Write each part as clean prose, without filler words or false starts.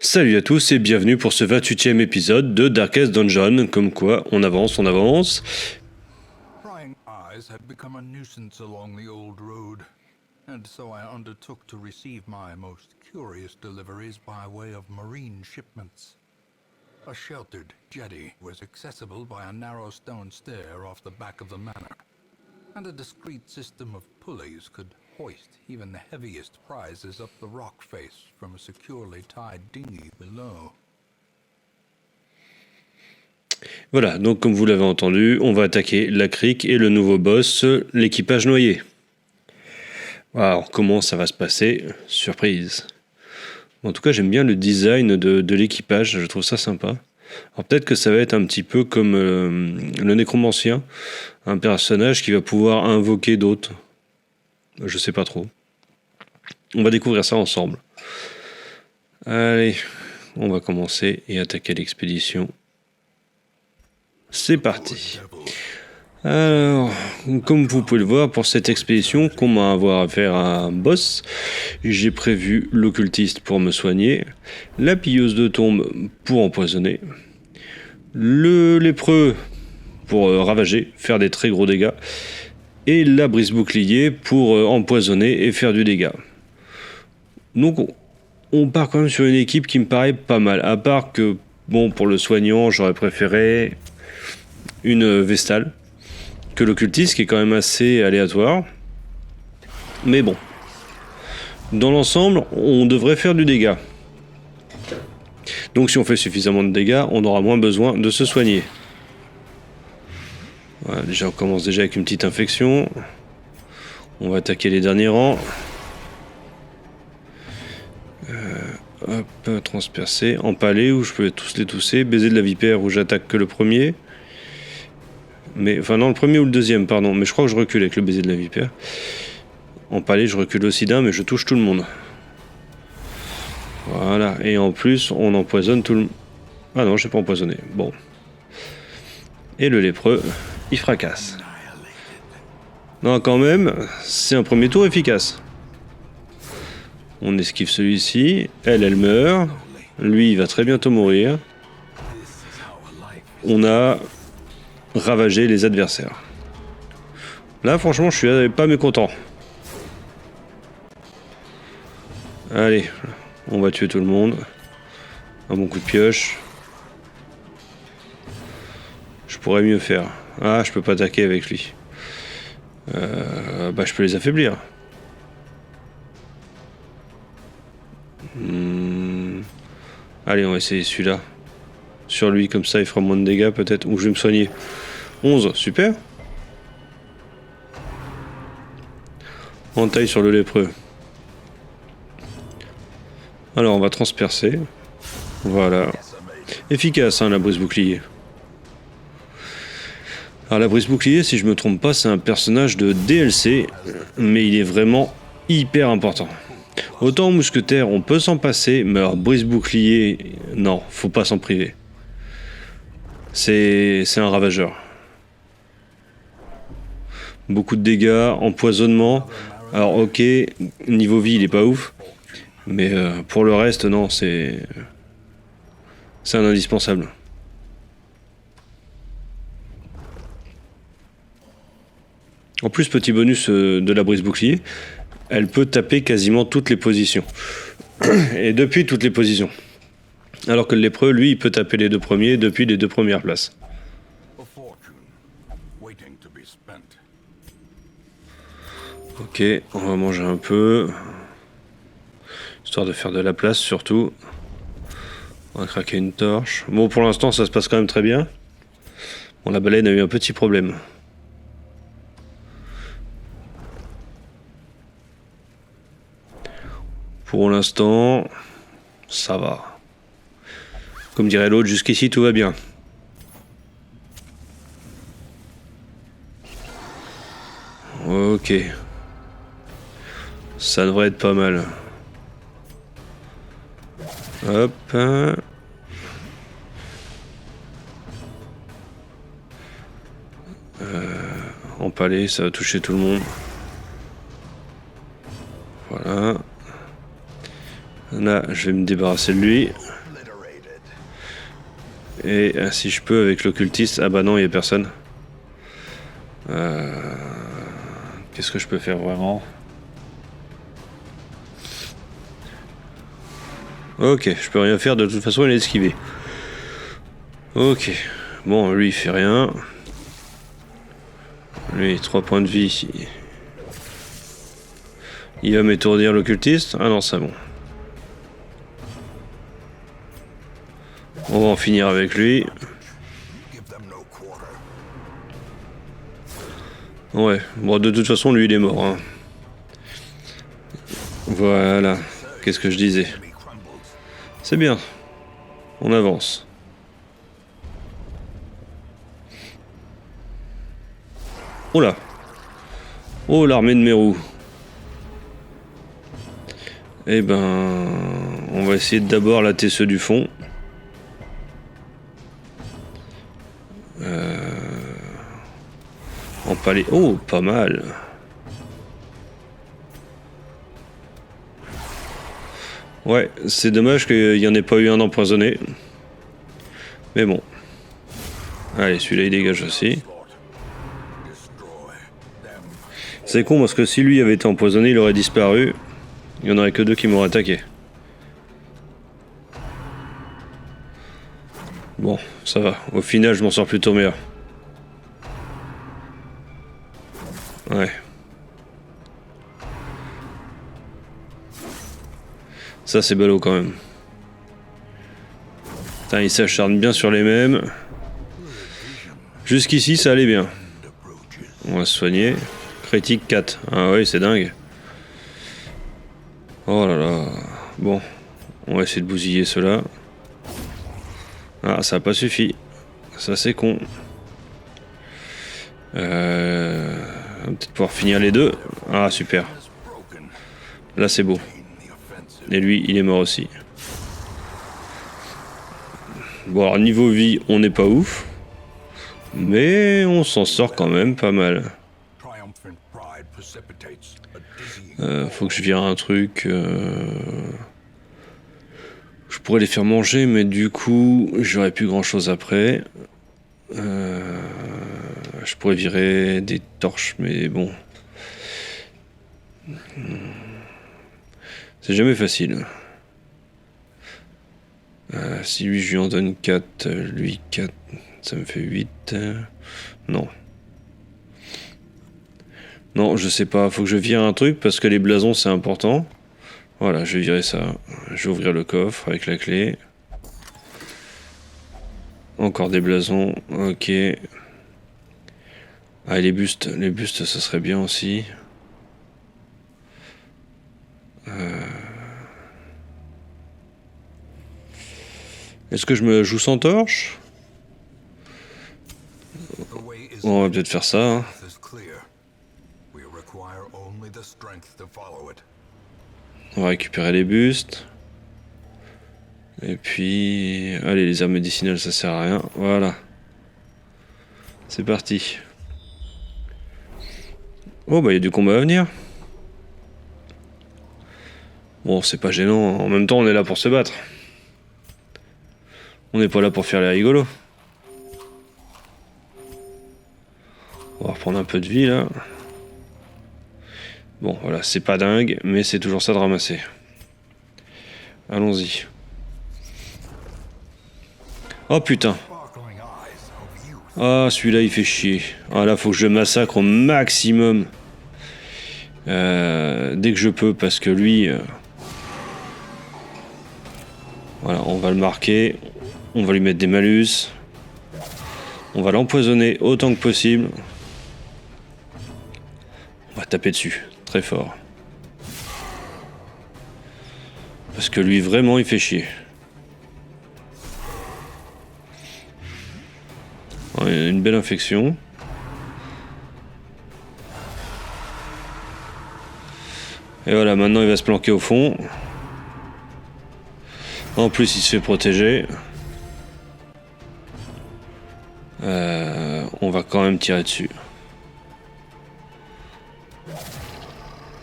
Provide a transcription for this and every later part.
Salut à tous et bienvenue pour ce 28e épisode de Darkest Dungeon. Comme quoi, on avance. Prying eyes had become a nuisance along the old road, and so I undertook to receive my most curious deliveries by way of marine shipments. A sheltered jetty was accessible by a narrow stone stair off the back of the manor, and a discreet system of pulleys could hoist even the heaviest prizes up the rock face from a securely tied dinghy below. Voilà, donc comme vous l'avez entendu, on va attaquer la crique et le nouveau boss, l'équipage noyé. Alors, comment ça va se passer? Surprise. En tout cas, j'aime bien le design de l'équipage, je trouve ça sympa. Alors peut-être que ça va être un petit peu comme le nécromancien, un personnage qui va pouvoir invoquer d'autres. Je sais pas trop. On va découvrir ça ensemble. Allez, on va commencer et attaquer l'expédition. C'est parti. Alors, comme vous pouvez le voir, pour cette expédition, qu'on va avoir affaire à un boss, j'ai prévu l'occultiste pour me soigner, la pilleuse de tombe pour empoisonner, le lépreux pour ravager, faire des très gros dégâts, et la brise-bouclier pour empoisonner et faire du dégât. Donc, on part quand même sur une équipe qui me paraît pas mal, à part que, bon, pour le soignant, j'aurais préféré une Vestale que l'occultiste, qui est quand même assez aléatoire. Mais bon, dans l'ensemble, on devrait faire du dégât. Donc si on fait suffisamment de dégâts, on aura moins besoin de se soigner. Voilà, déjà on commence déjà avec une petite infection. On va attaquer les derniers rangs. Hop, transpercer, empaler, où je peux tous les tousser, baiser de la vipère, où j'attaque que le premier. Mais, enfin non, le premier ou le deuxième, pardon. Mais je crois que je recule avec le baiser de la vipère. Empaler, je recule aussi d'un, mais je touche tout le monde. Voilà, et en plus, on empoisonne tout le... Ah non, je n'ai pas empoisonné. Bon. Et le lépreux, il fracasse. Non, quand même, c'est un premier tour efficace. On esquive celui-ci. Elle meurt. Lui, il va très bientôt mourir. On a ravagé les adversaires. Là, franchement, je suis pas mécontent. Allez, on va tuer tout le monde. Un bon coup de pioche. Je pourrais mieux faire. Ah, je peux pas attaquer avec lui. Je peux les affaiblir. Allez, on va essayer celui-là. Sur lui, comme ça, il fera moins de dégâts, peut-être. Ou je vais me soigner. 11, super. Entaille sur le lépreux. Alors, on va transpercer. Voilà. Efficace, hein, la brise-bouclier. Alors, la brise-bouclier, si je me trompe pas, c'est un personnage de DLC, mais il est vraiment hyper important. Autant au mousquetaire, on peut s'en passer, mais alors brise-bouclier, non, faut pas s'en priver. C'est un ravageur. Beaucoup de dégâts, empoisonnement. Alors ok, niveau vie il est pas ouf, mais pour le reste non, c'est un indispensable. En plus, petit bonus de la brise bouclier, elle peut taper quasiment toutes les positions. Et depuis toutes les positions. Alors que le lépreux, lui, il peut taper les deux premiers depuis les deux premières places. Ok, on va manger un peu. Histoire de faire de la place, surtout. On va craquer une torche. Bon, pour l'instant, ça se passe quand même très bien. Bon, la baleine a eu un petit problème. Pour l'instant, ça va. Comme dirait l'autre, jusqu'ici, tout va bien. Ok. Ça devrait être pas mal. Hop. Empalé, ça va toucher tout le monde. Voilà. Là, je vais me débarrasser de lui. Et si je peux avec l'occultiste... Ah bah non, il n'y a personne. Qu'est-ce que je peux faire vraiment? Ok, je peux rien faire, de toute façon il est esquivé. Ok, bon, lui il fait rien. Lui, 3 points de vie. Il va m'étourdir l'occultiste. Ah non, c'est bon. On va en finir avec lui. Ouais, bon, de toute façon, lui il est mort. Hein. Voilà, qu'est-ce que je disais? C'est bien. On avance. Oh là. Oh, l'armée de Meru. Eh ben, on va essayer d'abord latter ceux du fond. En palais. Oh, pas mal. Ouais, c'est dommage qu'il n'y en ait pas eu un empoisonné. Mais bon. Allez, celui-là il dégage aussi. C'est con parce que si lui avait été empoisonné, il aurait disparu. Il n'y en aurait que 2 qui m'auraient attaqué. Bon, ça va. Au final, je m'en sors plutôt bien. Ouais. Ça, c'est ballot quand même. Putain, il s'acharne bien sur les mêmes. Jusqu'ici, ça allait bien. On va se soigner. Critique 4. Ah ouais, c'est dingue. Oh là là. Bon, on va essayer de bousiller ceux-là. Ah, ça n'a pas suffi. Ça, c'est con. On va peut-être pouvoir finir les 2. Ah, super. Là, c'est beau. Et lui, il est mort aussi. Bon, alors, niveau vie, on n'est pas ouf. Mais on s'en sort quand même pas mal. Faut que je vire un truc. Je pourrais les faire manger, mais du coup, j'aurais plus grand chose après. Je pourrais virer des torches, mais bon. C'est jamais facile. Si lui, je lui en donne 4, lui 4, ça me fait 8. Non. Non, je sais pas, faut que je vire un truc parce que les blasons c'est important. Voilà, je vais virer ça. Je vais ouvrir le coffre avec la clé. Encore des blasons, ok. Ah, et les bustes, ça serait bien aussi. Est-ce que je me joue sans torche? On va peut-être faire ça. Hein. On va récupérer les bustes. Et puis... Allez, les armes médicinales, ça sert à rien. Voilà. C'est parti. Oh, bah il y a du combat à venir. Bon, c'est pas gênant. En même temps, on est là pour se battre. On n'est pas là pour faire les rigolos. On va reprendre un peu de vie, là. Bon, voilà, c'est pas dingue, mais c'est toujours ça de ramasser. Allons-y. Oh putain. Ah, celui-là, il fait chier. Ah là, faut que je massacre au maximum. Dès que je peux, parce que lui... Voilà, on va le marquer. On va lui mettre des malus. On va l'empoisonner autant que possible. On va taper dessus, très fort. Parce que lui, vraiment, il fait chier. Il a une belle infection. Et voilà, maintenant il va se planquer au fond. En plus, il se fait protéger. On va quand même tirer dessus.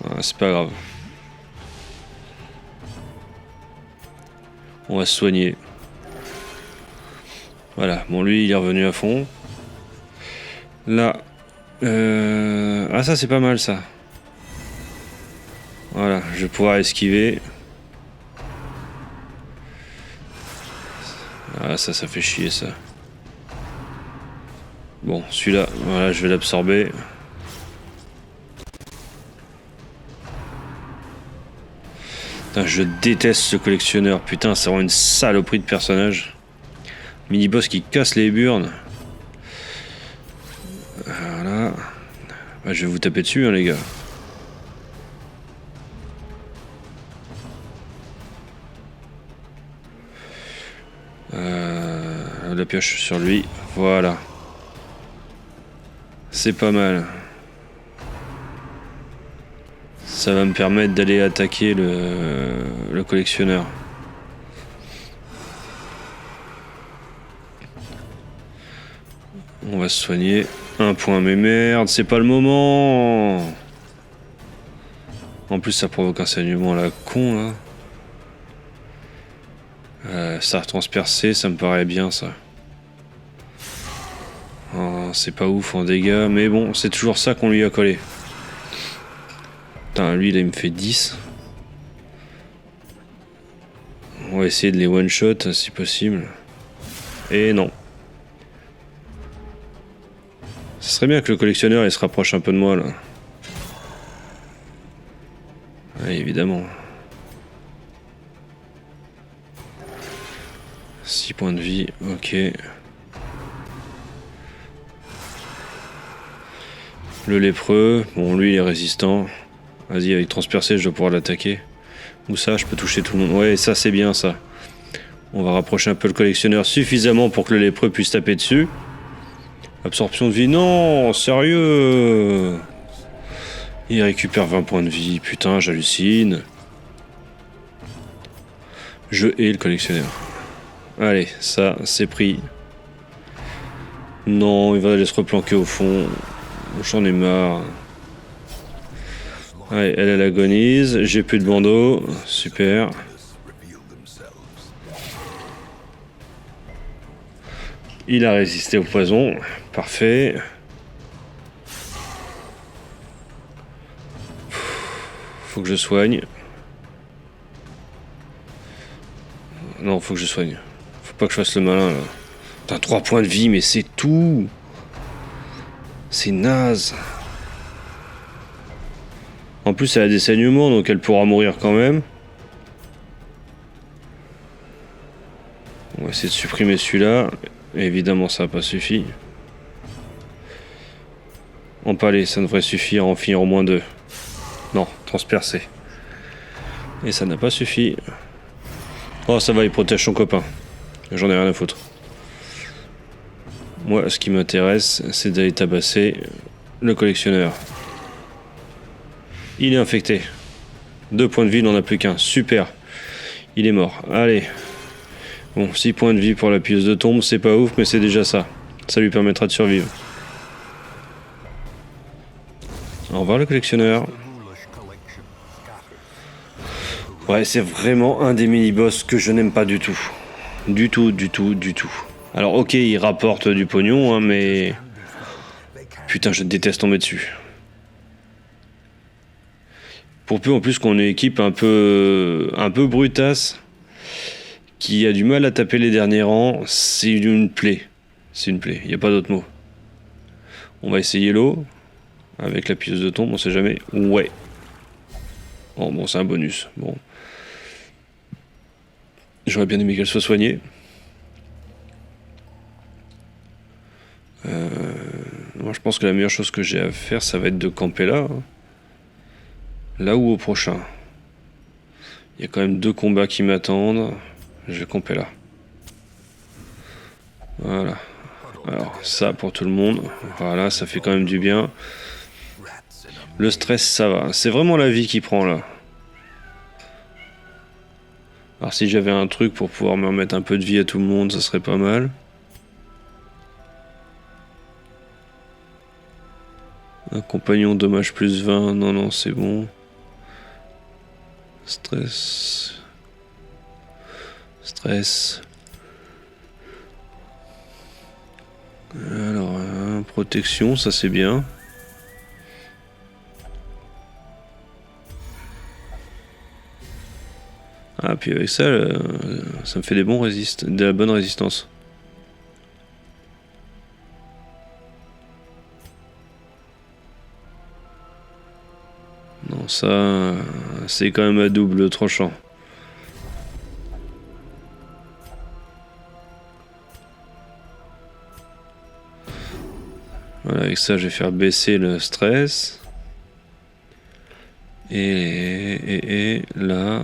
Voilà, c'est pas grave. On va se soigner. Voilà, bon lui il est revenu à fond. Là. Ah ça c'est pas mal ça. Voilà, je vais pouvoir esquiver. Ah ça fait chier ça. Bon, celui-là, voilà, je vais l'absorber. Putain, je déteste ce collectionneur. Putain, c'est vraiment une saloperie de personnage. Mini-boss qui casse les burnes. Voilà. Bah, je vais vous taper dessus, hein, les gars. La pioche sur lui. Voilà. C'est pas mal. Ça va me permettre d'aller attaquer le collectionneur. On va se soigner. Un point, mais merde, c'est pas le moment. En plus, ça provoque un saignement à la con, là. Ça a transpercé, ça me paraît bien, ça. Oh, c'est pas ouf en dégâts, mais bon, c'est toujours ça qu'on lui a collé. Putain, lui, là, il me fait 10. On va essayer de les one-shot, si possible. Et non. Ce serait bien que le collectionneur, il se rapproche un peu de moi, là. Ouais, évidemment. 6 points de vie, ok. Le lépreux, bon lui il est résistant. Vas-y, avec transpercé je dois pouvoir l'attaquer. Ou ça, je peux toucher tout le monde. Ouais, ça c'est bien ça. On va rapprocher un peu le collectionneur suffisamment pour que le lépreux puisse taper dessus. Absorption de vie, non, sérieux. Il récupère 20 points de vie, putain, j'hallucine. Je hais le collectionneur. Allez, ça, c'est pris. Non, il va aller se replanquer au fond. J'en ai marre. Allez, elle agonise. J'ai plus de bandeau. Super. Il a résisté au poison. Parfait. Faut que je soigne. Non, faut que je soigne. Faut pas que je fasse le malin, là. Putain, 3 points de vie, mais c'est tout. C'est naze. En plus, elle a des saignements, donc elle pourra mourir quand même. On va essayer de supprimer celui-là. Évidemment, ça n'a pas suffi. Empalé, ça devrait suffire, en finir au moins 2. Non, transpercé. Et ça n'a pas suffi. Oh, ça va, il protège son copain. J'en ai rien à foutre. Moi, ce qui m'intéresse, c'est d'aller tabasser le collectionneur. Il est infecté. 2 points de vie, il n'en a plus qu'un. Super. Il est mort. Allez. Bon, 6 points de vie pour la pieuse de tombe, c'est pas ouf, mais c'est déjà ça. Ça lui permettra de survivre. Au revoir le collectionneur. Ouais, c'est vraiment un des mini-boss que je n'aime pas du tout. Du tout, du tout, du tout. Alors ok, il rapporte du pognon, hein, mais... Putain, je déteste tomber dessus. Pour peu en plus qu'on ait une équipe un peu brutasse, qui a du mal à taper les derniers rangs, c'est une plaie. C'est une plaie, il n'y a pas d'autre mot. On va essayer l'eau, avec la pieuse de tombe, on sait jamais. Ouais. Oh, bon, c'est un bonus. Bon. J'aurais bien aimé qu'elle soit soignée. Moi, je pense que la meilleure chose que j'ai à faire, ça va être de camper là. Là ou au prochain. Il y a quand même 2 combats qui m'attendent. Je vais camper là. Voilà. Alors, ça pour tout le monde. Voilà, ça fait quand même du bien. Le stress, ça va. C'est vraiment la vie qui prend là. Alors, si j'avais un truc pour pouvoir me remettre un peu de vie à tout le monde, ça serait pas mal. Un compagnon dommage plus 20. Non, non, c'est bon. Stress. Stress. Alors, protection, ça c'est bien. Ah, puis avec ça, ça me fait des bons de la bonne résistance. Non, ça, c'est quand même à double tranchant. Voilà, avec ça, je vais faire baisser le stress. Et là...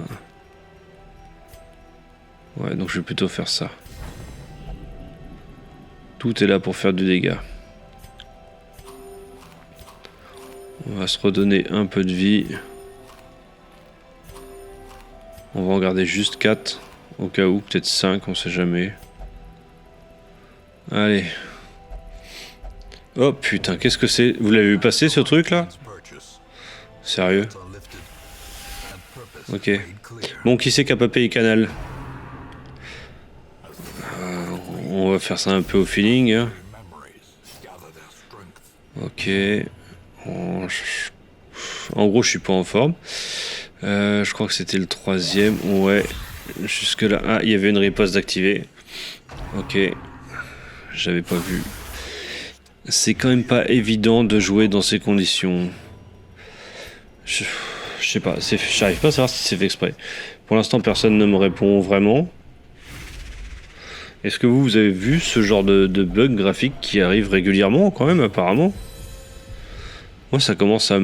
Ouais, donc je vais plutôt faire ça. Tout est là pour faire du dégât. On va se redonner un peu de vie. On va en garder juste 4. Au cas où, peut-être 5, on sait jamais. Allez. Oh putain, qu'est-ce que c'est? Vous l'avez vu passer ce truc là? Sérieux? Ok. Bon, qui c'est qui a pas payé Canal? On va faire ça un peu au feeling. Hein. Ok. En gros, je suis pas en forme. Je crois que c'était le 3e. Ouais. Jusque là. Ah, il y avait une riposte d'activer. Ok. J'avais pas vu. C'est quand même pas évident de jouer dans ces conditions. Je sais pas. J'arrive pas à savoir si c'est fait exprès. Pour l'instant, personne ne me répond vraiment. Est-ce que vous avez vu ce genre de bug graphique qui arrive régulièrement quand même apparemment? Moi ça commence à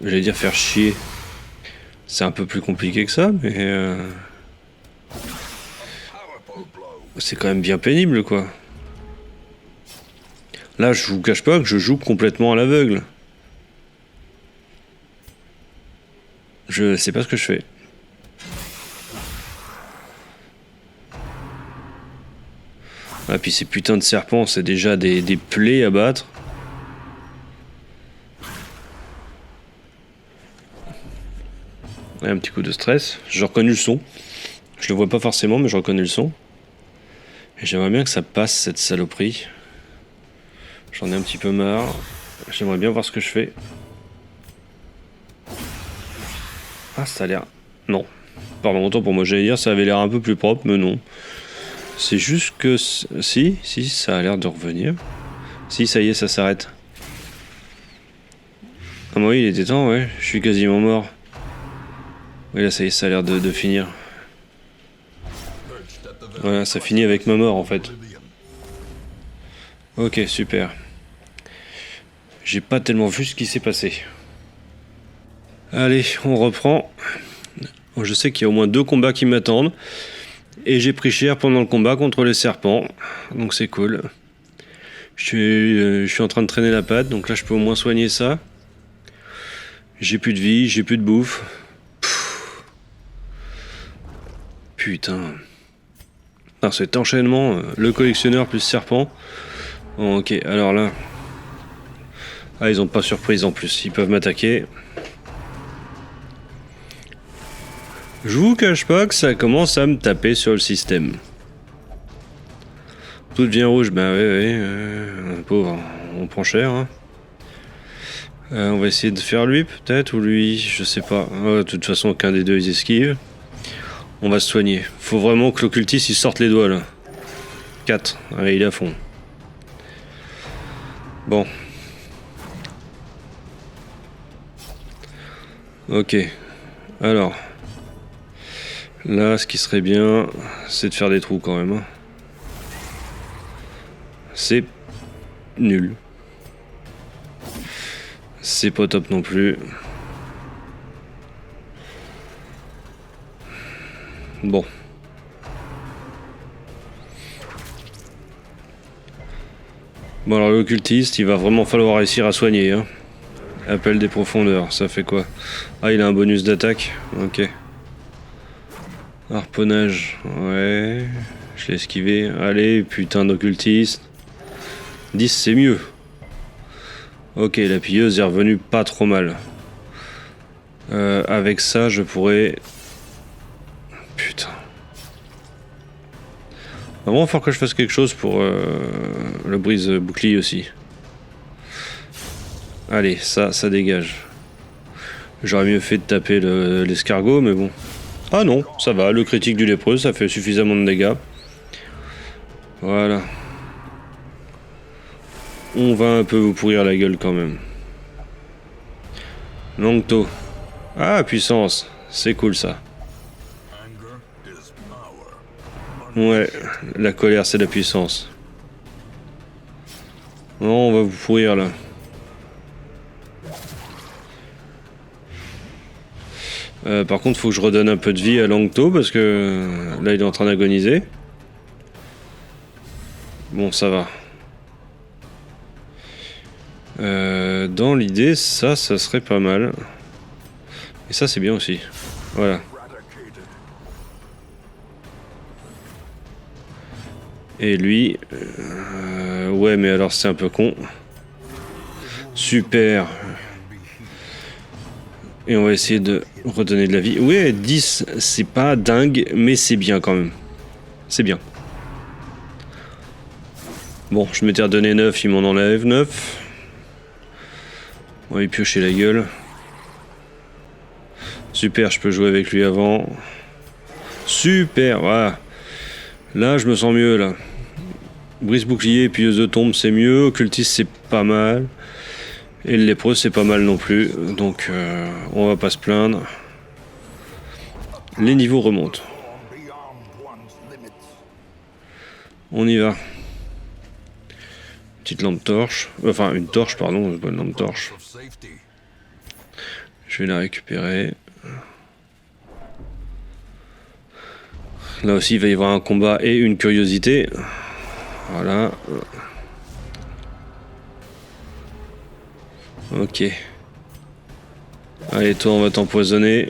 j'allais dire faire chier. C'est un peu plus compliqué que ça, mais c'est quand même bien pénible quoi. Là je vous cache pas que je joue complètement à l'aveugle. Je sais pas ce que je fais. Ah, puis ces putains de serpents, c'est déjà des plaies à battre. Ouais, un petit coup de stress. J'ai reconnu le son. Je le vois pas forcément, mais je reconnais le son. Et j'aimerais bien que ça passe, cette saloperie. J'en ai un petit peu marre. J'aimerais bien voir ce que je fais. Ah, ça a l'air... Non. Pardon, autant pour moi, j'allais dire ça avait l'air un peu plus propre, mais non. C'est juste que... Si, ça a l'air de revenir. Si, ça y est, ça s'arrête. Ah bah oui, il était temps, ouais. Je suis quasiment mort. Oui, là, ça y est, ça a l'air de finir. Voilà, ça finit avec ma mort, en fait. Ok, super. J'ai pas tellement vu ce qui s'est passé. Allez, on reprend. Je sais qu'il y a au moins 2 combats qui m'attendent. Et j'ai pris cher pendant le combat contre les serpents. Donc c'est cool. Je suis en train de traîner la patte. Donc là je peux au moins soigner ça. J'ai plus de vie, j'ai plus de bouffe. Putain. Alors cet enchaînement, le collectionneur plus serpent. Ok, alors là... Ah, ils ont pas surprise en plus. Ils peuvent m'attaquer. Je vous cache pas que ça commence à me taper sur le système. Tout devient rouge, bah ouais, pauvre, on prend cher. Hein. On va essayer de faire lui peut-être, ou lui, je sais pas. De toute façon, aucun des deux ils esquivent. On va se soigner. Faut vraiment que l'occultiste il sorte les doigts là. 4, allez, il est à fond. Bon. Ok. Alors... Là, ce qui serait bien, c'est de faire des trous quand même. Hein. C'est nul. C'est pas top non plus. Bon. Bon alors l'occultiste, il va vraiment falloir réussir à soigner. Hein. Appel des profondeurs, ça fait quoi? Ah, il a un bonus d'attaque. Ok. Harponnage, ouais. Je l'ai esquivé. Allez, putain d'occultiste. 10, c'est mieux. Ok, la pilleuse est revenue pas trop mal. Avec ça, je pourrais... Putain. Va vraiment falloir que je fasse quelque chose pour le brise bouclier aussi. Allez, ça dégage. J'aurais mieux fait de taper l'escargot, mais bon. Ah non, ça va, le critique du lépreux, ça fait suffisamment de dégâts. Voilà. On va un peu vous pourrir la gueule quand même. Langto. Ah, puissance. C'est cool ça. Ouais, la colère c'est la puissance. Non, on va vous pourrir là. Par contre, faut que je redonne un peu de vie à Langto parce que là il est en train d'agoniser. Bon, ça va. Dans l'idée, ça serait pas mal. Et ça, c'est bien aussi. Voilà. Et lui... ouais, mais alors c'est un peu con. Super. Et on va essayer de redonner de la vie. Ouais, 10, c'est pas dingue, mais c'est bien quand même. C'est bien. Bon, je m'étais redonné 9, il m'en enlève 9. On va lui piocher la gueule. Super, je peux jouer avec lui avant. Super, voilà. Là, je me sens mieux, là. Brise bouclier et pilleuse de tombe, c'est mieux. Occultiste, c'est pas mal. Et le lépreux, c'est pas mal non plus. Donc, on va pas se plaindre. Les niveaux remontent. On y va. Petite lampe torche. Enfin, une torche, pardon. Pas une lampe torche. Je vais la récupérer. Là aussi, il va y avoir un combat et une curiosité. Voilà. Ok. Allez, toi, on va t'empoisonner.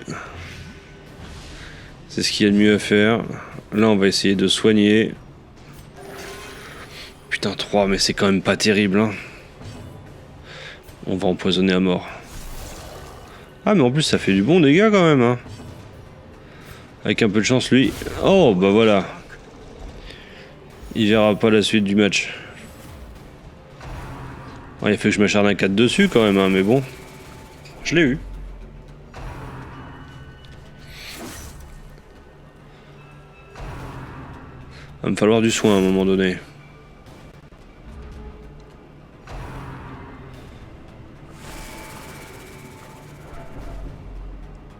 C'est ce qu'il y a de mieux à faire. Là, on va essayer de soigner. Putain, 3, mais c'est quand même pas terrible. Hein. On va empoisonner à mort. Ah, mais en plus, ça fait du bon dégât quand même. Hein. Avec un peu de chance, lui. Oh, bah voilà. Il verra pas la suite du match. Ouais, il fait que je m'acharne un 4 dessus quand même, hein, mais bon. Je l'ai eu. Va me falloir du soin à un moment donné.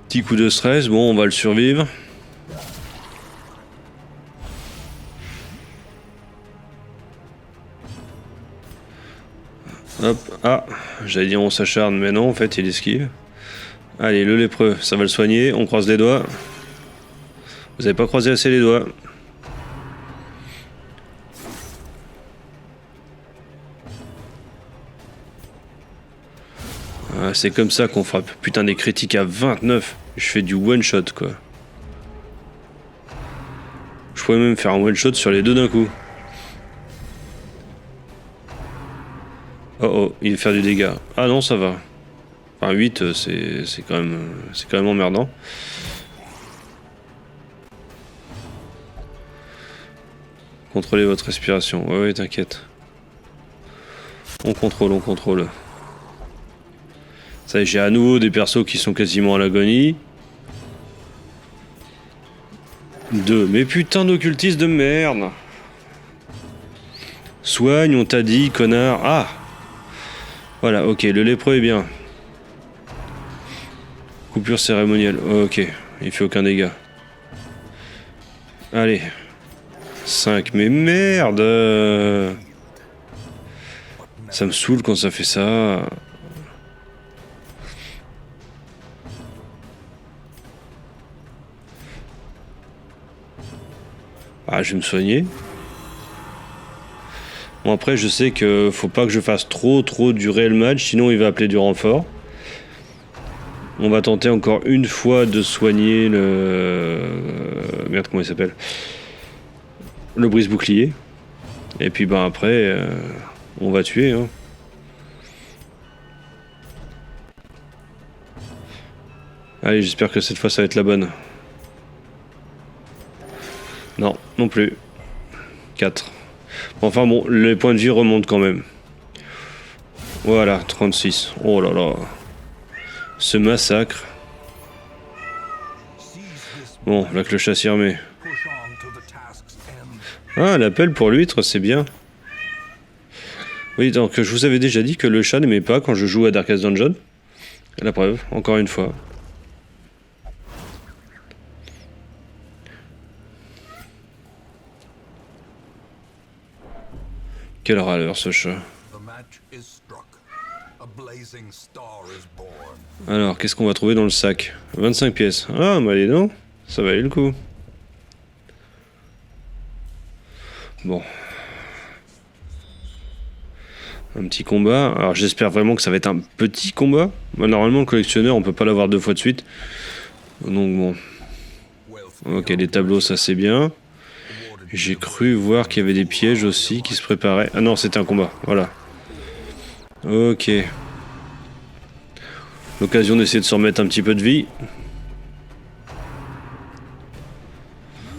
Petit coup de stress, bon, on va le survivre. Hop, ah, j'allais dire on s'acharne, mais non, en fait, il esquive. Allez, le lépreux, ça va le soigner, on croise les doigts. Vous avez pas croisé assez les doigts. Ah, c'est comme ça qu'on frappe. Putain, des critiques à 29. Je fais du one shot, quoi. Je pourrais même faire un one shot sur les deux d'un coup. Oh oh, il va faire du dégât. Ah non, ça va. Enfin, 8, c'est quand même emmerdant. Contrôlez votre respiration. Ouais, ouais, t'inquiète. On contrôle, on contrôle. Ça y est, j'ai à nouveau des persos qui sont quasiment à l'agonie. 2. Mais putain d'occultistes de merde. Soigne, on t'a dit, connard. Ah! Voilà, ok, le lépreux est bien. Coupure cérémonielle. Ok, il fait aucun dégât. Allez. 5, mais merde! Ça me saoule quand ça fait ça. Ah, je vais me soigner. Bon, après, je sais que faut pas que je fasse trop durer le match, sinon il va appeler du renfort. On va tenter encore une fois de soigner le... Merde, comment il s'appelle? Le brise-bouclier. Et puis, ben après, on va tuer. Hein. Allez, j'espère que cette fois, ça va être la bonne. Non, non plus. 4. Enfin bon, les points de vie remontent quand même. Voilà, 36. Oh là là. Ce massacre. Bon, la cloche à s'y remet. Ah, l'appel pour l'huître, c'est bien. Oui, donc je vous avais déjà dit que le chat n'aimait pas quand je joue à Darkest Dungeon. La preuve, encore une fois. Quel râleur ce chat. Alors, qu'est-ce qu'on va trouver dans le sac? 25 pièces. Ah, bah dis donc, ça valait le coup. Bon. Un petit combat. Alors j'espère vraiment que ça va être un petit combat. Bah, normalement, le collectionneur, on peut pas l'avoir 2 fois de suite. Donc bon. Ok, les tableaux, ça c'est bien. J'ai cru voir qu'il y avait des pièges aussi qui se préparaient. Ah non, c'était un combat, voilà. Ok. L'occasion d'essayer de se remettre un petit peu de vie.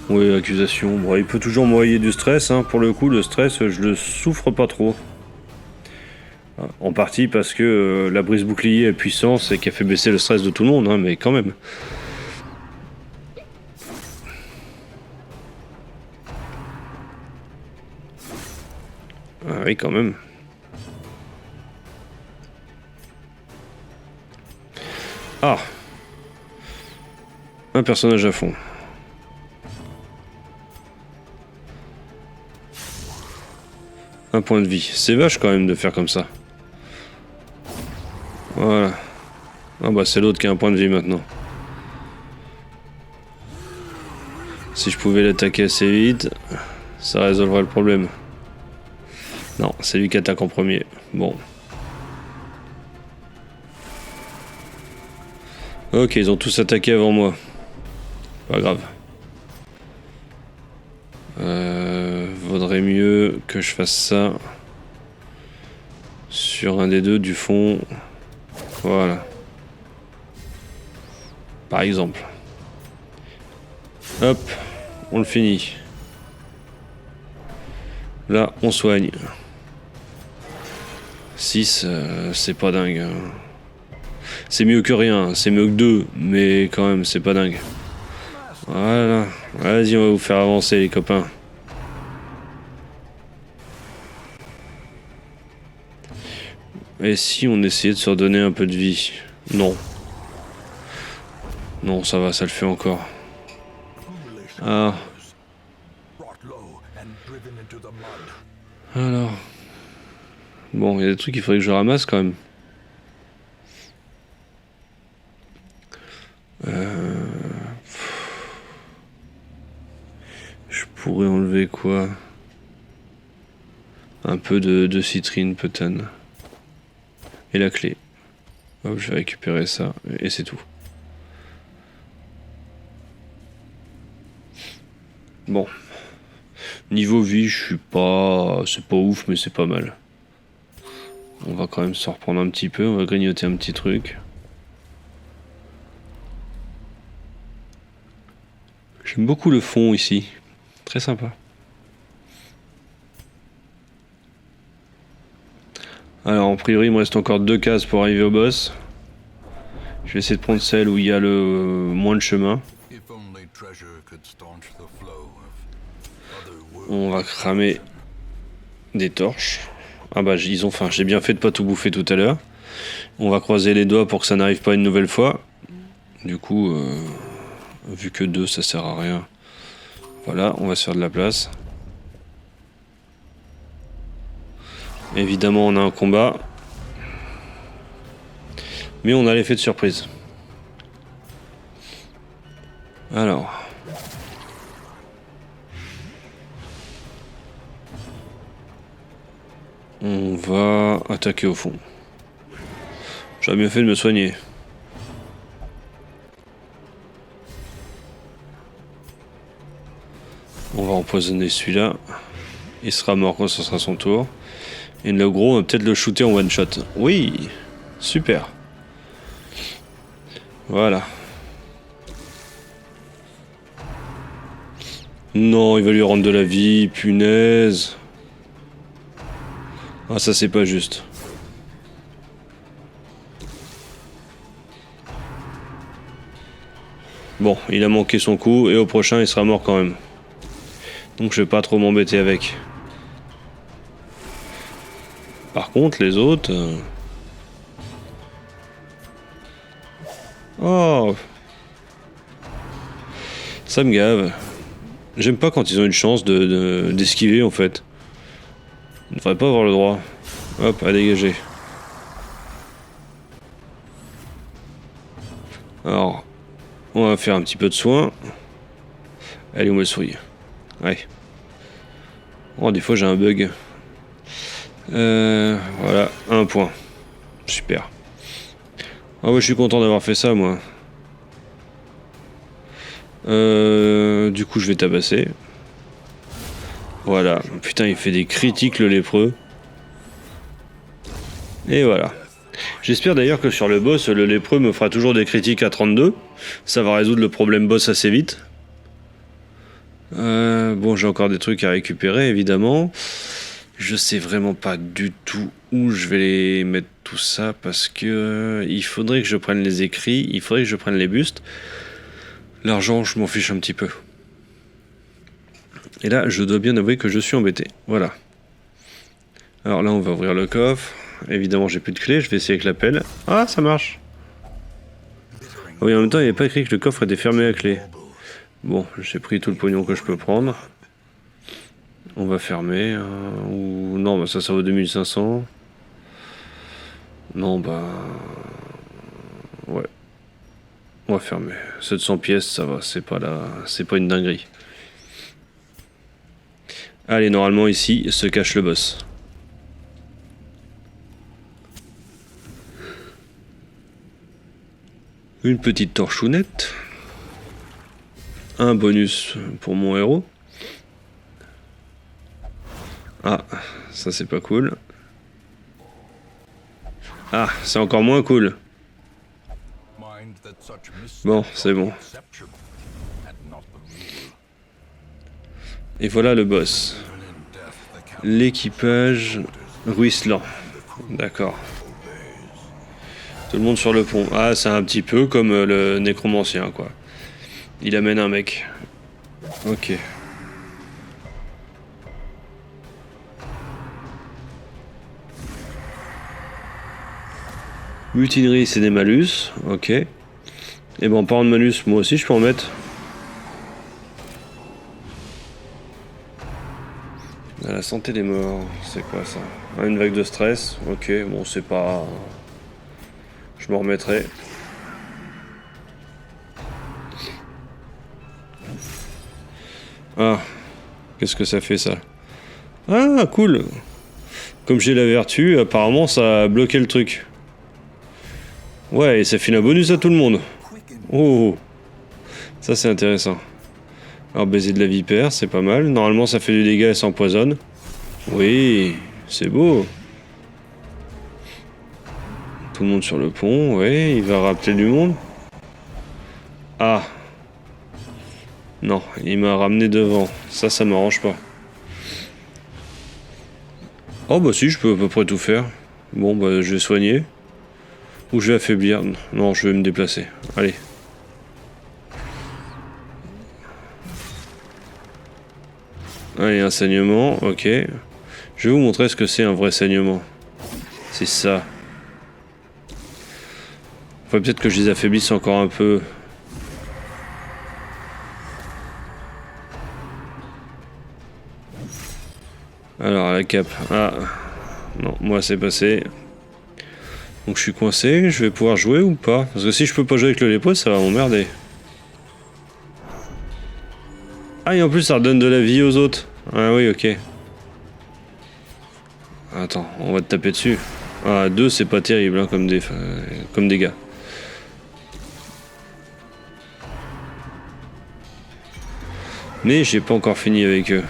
Oui, accusation. Bon, il peut toujours m'envoyer du stress. Hein. Pour le coup, le stress, je le souffre pas trop. En partie parce que la brise bouclier est puissance et qui a fait baisser le stress de tout le monde, hein, mais quand même. Ah oui, quand même. Ah! Un personnage à fond. Un point de vie. C'est vache quand même de faire comme ça. Voilà. Ah bah c'est l'autre qui a un point de vie maintenant. Si je pouvais l'attaquer assez vite, ça résolverait le problème. Non, c'est lui qui attaque en premier. Bon. Ok, ils ont tous attaqué avant moi. Pas grave. Vaudrait mieux que je fasse ça sur un des deux du fond. Voilà. Par exemple. Hop, on le finit. Là, on soigne. 6, c'est pas dingue. C'est mieux que rien, c'est mieux que 2, mais quand même, c'est pas dingue. Voilà. Vas-y, on va vous faire avancer, les copains. Et si on essayait de se redonner un peu de vie? Non. Non, ça va, ça le fait encore. Ah. Alors. Bon, il y a des trucs qu'il faudrait que je ramasse quand même. Je pourrais enlever quoi? Un peu de citrine peut-être. Et la clé. Hop, je vais récupérer ça et c'est tout. Bon. Niveau vie, je suis pas... C'est pas ouf, mais c'est pas mal. On va quand même se reprendre un petit peu. On va grignoter un petit truc. J'aime beaucoup le fond ici. Très sympa. Alors, en priori, il me reste encore 2 cases pour arriver au boss. Je vais essayer de prendre celle où il y a le moins de chemin. On va cramer des torches. Ah bah ils ont faim, j'ai bien fait de pas tout bouffer tout à l'heure. On va croiser les doigts pour que ça n'arrive pas une nouvelle fois. Du coup, vu que 2 ça sert à rien. Voilà, on va se faire de la place. Évidemment on a un combat. Mais on a l'effet de surprise. Alors... On va attaquer au fond. J'aurais mieux fait de me soigner. On va empoisonner celui-là. Il sera mort quand ce sera son tour. Et le gros, on va peut-être le shooter en one shot. Oui, super. Voilà. Non, il va lui rendre de la vie, punaise. Ah, ça c'est pas juste. Bon, il a manqué son coup et au prochain il sera mort quand même. Donc je vais pas trop m'embêter avec. Par contre, les autres... Oh, ça me gave. J'aime pas quand ils ont une chance d'esquiver en fait. Ils ne devraient pas avoir le droit. Hop, à dégager. Alors, on va faire un petit peu de soin. Allez, où ma souris? Ouais. Oh, des fois j'ai un bug. Voilà, un point. Super. Ah ouais, je suis content d'avoir fait ça, moi. Du coup, je vais tabasser. Voilà. Putain, il fait des critiques, le lépreux. Et voilà. J'espère d'ailleurs que sur le boss, le lépreux me fera toujours des critiques à 32. Ça va résoudre le problème boss assez vite. Bon, j'ai encore des trucs à récupérer, évidemment. Je sais vraiment pas du tout où je vais les mettre tout ça parce que il faudrait que je prenne les écrits, il faudrait que je prenne les bustes. L'argent, je m'en fiche un petit peu. Et là, je dois bien avouer que je suis embêté. Voilà. Alors là, on va ouvrir le coffre. Évidemment, j'ai plus de clé. Je vais essayer avec la pelle. Ah, ça marche. Oui, en même temps, il n'y avait pas écrit que le coffre était fermé à clé. Bon, j'ai pris tout le pognon que je peux prendre. On va fermer. Ou non, bah ça vaut 2500. Non, bah... Ouais. On va fermer. 700 pièces, ça va. C'est pas une dinguerie. Allez, normalement, ici, se cache le boss. Une petite torchounette. Un bonus pour mon héros. Ah, ça c'est pas cool. Ah, c'est encore moins cool. Bon, c'est bon. Et voilà le boss. L'équipage ruisselant. D'accord. Tout le monde sur le pont. Ah, c'est un petit peu comme le nécromancien, quoi. Il amène un mec. Ok. Mutinerie, c'est des malus. Ok. Et ben, en parlant de malus, moi aussi, je peux en mettre. À la santé des morts. C'est quoi ça? Ah, une vague de stress. Ok, bon, c'est pas... Je m'en remettrai. Ah, qu'est-ce que ça fait ça? Ah, cool. Comme j'ai la vertu, apparemment ça a bloqué le truc. Ouais, et ça file un bonus à tout le monde. Oh, ça c'est intéressant. Alors baiser de la vipère, c'est pas mal. Normalement ça fait du dégât et ça empoisonne. Oui, c'est beau. Tout le monde sur le pont, ouais, il va rappeler du monde. Ah. Non, il m'a ramené devant. Ça m'arrange pas. Oh bah si, je peux à peu près tout faire. Bon bah je vais soigner. Ou je vais affaiblir. Non, je vais me déplacer. Allez. Allez, un saignement, ok. Je vais vous montrer ce que c'est un vrai saignement. C'est ça. Faudrait peut-être que je les affaiblisse encore un peu. Alors, la cape. Ah. Non, moi c'est passé. Donc je suis coincé, je vais pouvoir jouer ou pas? Parce que si je peux pas jouer avec le lépreux, ça va m'emmerder. Ah, et en plus ça redonne de la vie aux autres. Ah oui, ok. Attends, on va te taper dessus. Ah, 2 c'est pas terrible hein, comme dégâts. Mais j'ai pas encore fini avec eux.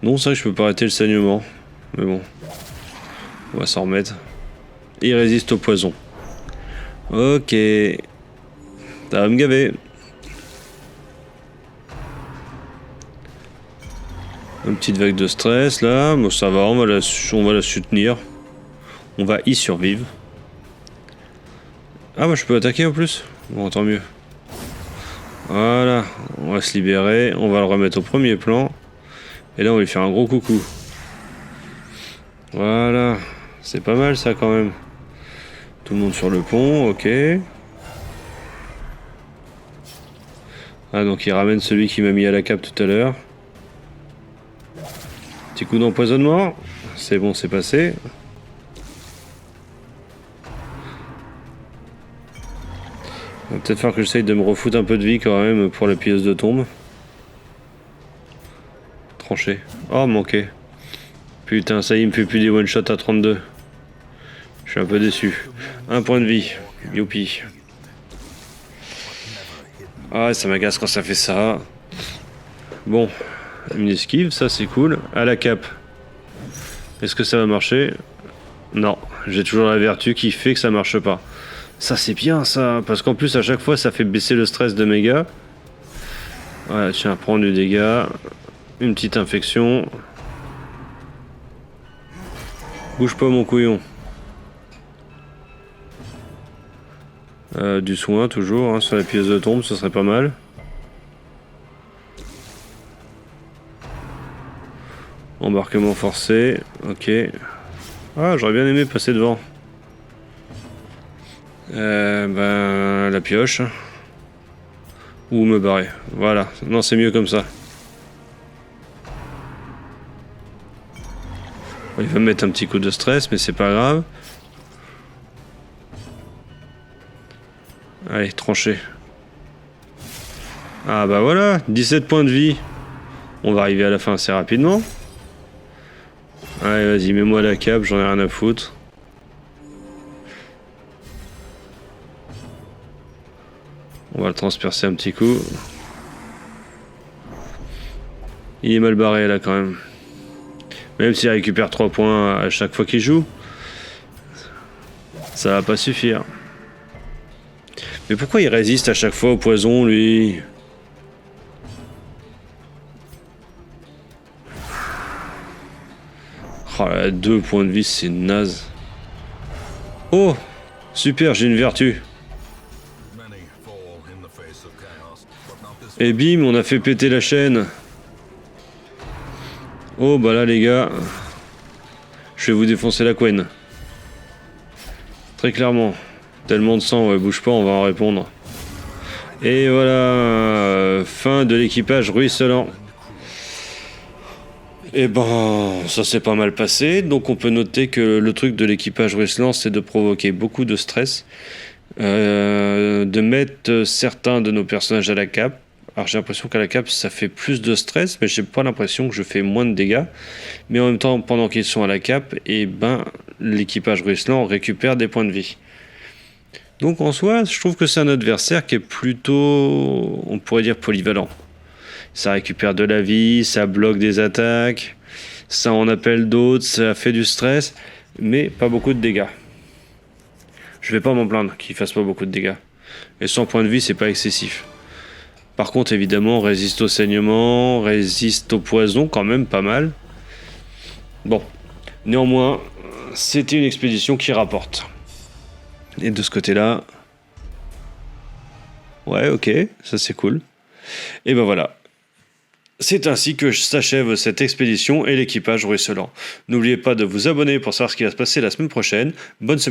Non, c'est vrai que je peux pas arrêter le saignement. Mais bon. On va s'en remettre. Il résiste au poison. Ok. Ça va me gaver. Une petite vague de stress là. Bon, ça va, on va la soutenir. On va y survivre. Ah, moi je peux attaquer en plus? Bon, tant mieux. Voilà. On va se libérer. On va le remettre au premier plan. Et là, on va lui faire un gros coucou. Voilà. C'est pas mal ça quand même. Tout le monde sur le pont, ok. Ah, donc il ramène celui qui m'a mis à la cape tout à l'heure. Petit coup d'empoisonnement. C'est bon, c'est passé. Il va peut-être falloir que j'essaye de me refoutre un peu de vie quand même pour la pieuse de tombe. Tranché. Oh, manqué. Putain, ça y est, il me fait plus des one-shots à 32. Je suis un peu déçu. Un point de vie. Youpi. Ah, ça m'agace quand ça fait ça. Bon. Une esquive, ça c'est cool. À la cape. Est-ce que ça va marcher? Non. J'ai toujours la vertu qui fait que ça marche pas. Ça c'est bien ça. Parce qu'en plus à chaque fois ça fait baisser le stress de mes gars. Voilà, tiens, prends du dégât. Une petite infection. Bouge pas mon couillon. Du soin toujours, hein, sur la pièce de tombe, ce serait pas mal. Embarquement forcé, ok. Ah, j'aurais bien aimé passer devant. La pioche. Ou me barrer. Voilà, non c'est mieux comme ça. Il va me mettre un petit coup de stress, mais c'est pas grave. Allez, tranché. Ah bah voilà, 17 points de vie. On va arriver à la fin assez rapidement. Allez, vas-y, mets-moi la cape, j'en ai rien à foutre. On va le transpercer un petit coup. Il est mal barré là quand même. Même s'il récupère 3 points à chaque fois qu'il joue, ça va pas suffire. Mais pourquoi il résiste à chaque fois au poison, lui? Oh là, 2 points de vie, c'est naze. Oh, super, j'ai une vertu. Et bim, on a fait péter la chaîne. Oh, bah là, les gars, je vais vous défoncer la couenne. Très clairement. Tellement de sang, ouais, bouge pas, on va en répondre. Et voilà, fin de l'équipage ruisselant. Et ben, ça s'est pas mal passé. Donc on peut noter que le truc de l'équipage ruisselant, c'est de provoquer beaucoup de stress. De mettre certains de nos personnages à la cape. Alors j'ai l'impression qu'à la cape, ça fait plus de stress, mais j'ai pas l'impression que je fais moins de dégâts. Mais en même temps, pendant qu'ils sont à la cape, et ben, l'équipage ruisselant récupère des points de vie. Donc en soi, je trouve que c'est un adversaire qui est plutôt, on pourrait dire, polyvalent. Ça récupère de la vie, ça bloque des attaques, ça en appelle d'autres, ça fait du stress, mais pas beaucoup de dégâts. Je vais pas m'en plaindre qu'il fasse pas beaucoup de dégâts. Et 100 points de vie, c'est pas excessif. Par contre, évidemment, résiste au saignement, résiste au poison, quand même pas mal. Bon, néanmoins, c'était une expédition qui rapporte. Et de ce côté-là, ouais, ok, ça c'est cool. Et ben voilà. C'est ainsi que s'achève cette expédition et l'équipage ruisselant. N'oubliez pas de vous abonner pour savoir ce qui va se passer la semaine prochaine. Bonne semaine.